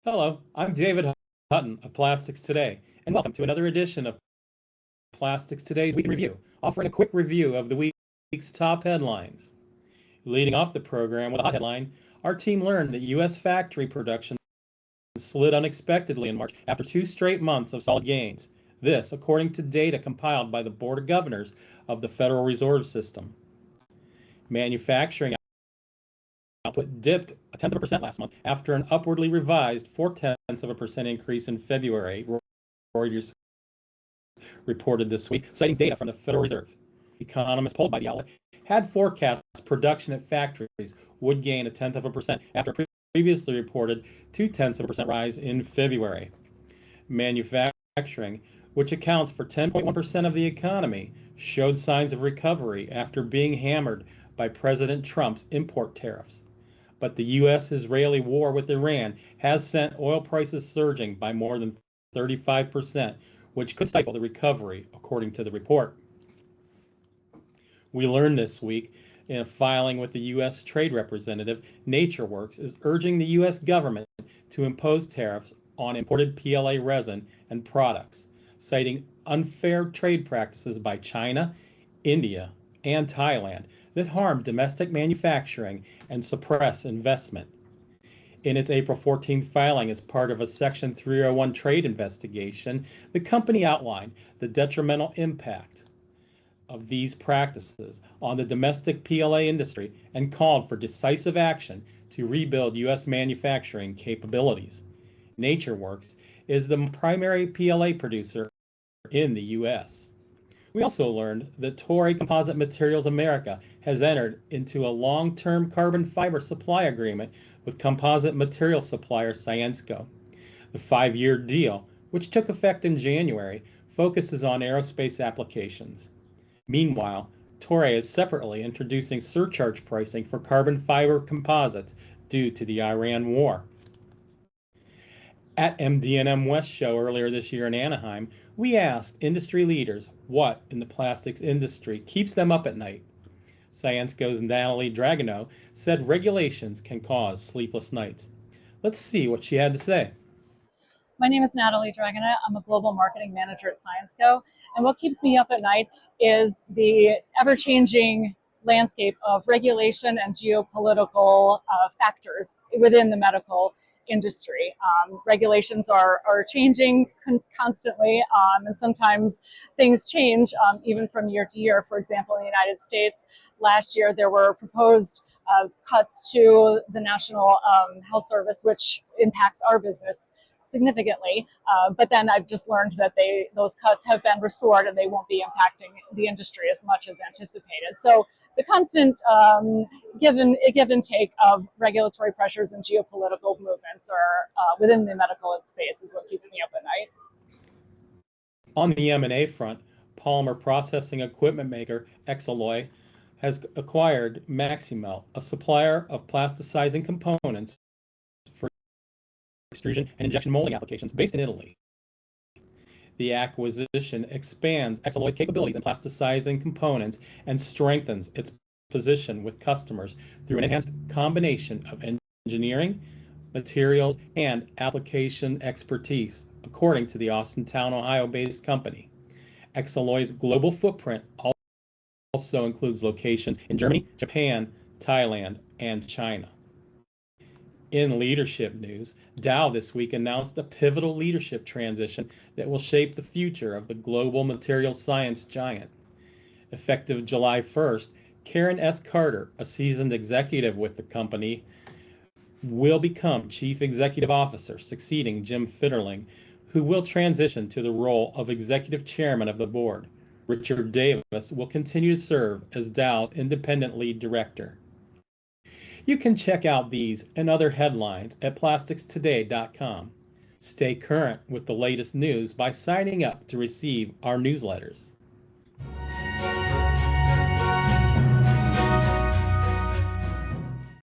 Hello, I'm David Hutton of Plastics Today, and welcome to another edition of Plastics Today's Week in Review, offering a quick review of the week's top headlines. Leading off the program with a hot headline, our team learned that US factory production slid unexpectedly in March after 2 straight months of solid gains. This, according to data compiled by the Board of Governors of the Federal Reserve System. Manufacturing output dipped 0.1% last month after an upwardly revised 0.4% increase in February, Reuters reported this week, citing data from the Federal Reserve. Economists polled by the outlet had forecast production at factories would gain 0.1% after previously reported 0.2% rise in February. Manufacturing, which accounts for 10.1% of the economy, showed signs of recovery after being hammered by President Trump's import tariffs. But the U.S.-Israeli war with Iran has sent oil prices surging by more than 35%, which could stifle the recovery, according to the report. We learned this week in a filing with the U.S. Trade Representative, NatureWorks is urging the U.S. government to impose tariffs on imported PLA resin and products, citing unfair trade practices by China, India, and Thailand that harm domestic manufacturing and suppress investment. In its April 14th filing as part of a Section 301 trade investigation, the company outlined the detrimental impact of these practices on the domestic PLA industry and called for decisive action to rebuild U.S. manufacturing capabilities. NatureWorks is the primary PLA producer in the U.S. We also learned that Toray Composite Materials America has entered into a long-term carbon fiber supply agreement with composite material supplier Syensqo. The 5-year deal, which took effect in January, focuses on aerospace applications. Meanwhile, Toray is separately introducing surcharge pricing for carbon fiber composites due to the Iran war. At MD&M West Show earlier this year in Anaheim, we asked industry leaders what in the plastics industry keeps them up at night. Syensqo's Natalie Dragoneau said regulations can cause sleepless nights. Let's see what she had to say. My name is Natalie Dragoneau. I'm a global marketing manager at Syensqo, and what keeps me up at night is the ever-changing landscape of regulation and geopolitical factors within the medical industry. Regulations are changing constantly, and sometimes things change even from year to year. For example, in the United States, last year there were proposed cuts to the National Health Service, which impacts our business significantly, but then I've just learned that those cuts have been restored and they won't be impacting the industry as much as anticipated. So the constant give and take of regulatory pressures and geopolitical movements are within the medical space is what keeps me up at night. On the M&A front, polymer processing equipment maker Exaloy has acquired Maximelt, a supplier of plasticizing components for extrusion and injection molding applications based in Italy. The acquisition expands Exaloy's capabilities in plasticizing components and strengthens its position with customers through an enhanced combination of engineering, materials, and application expertise, according to the Austintown, Ohio-based company. Exaloy's global footprint also includes locations in Germany, Japan, Thailand, and China. In leadership news, Dow this week announced a pivotal leadership transition that will shape the future of the global materials science giant. Effective July 1st, Karen S. Carter, a seasoned executive with the company, will become Chief Executive Officer, succeeding Jim Fitterling, who will transition to the role of Executive Chairman of the board. Richard Davis will continue to serve as Dow's independent lead director. You can check out these and other headlines at PlasticsToday.com. Stay current with the latest news by signing up to receive our newsletters.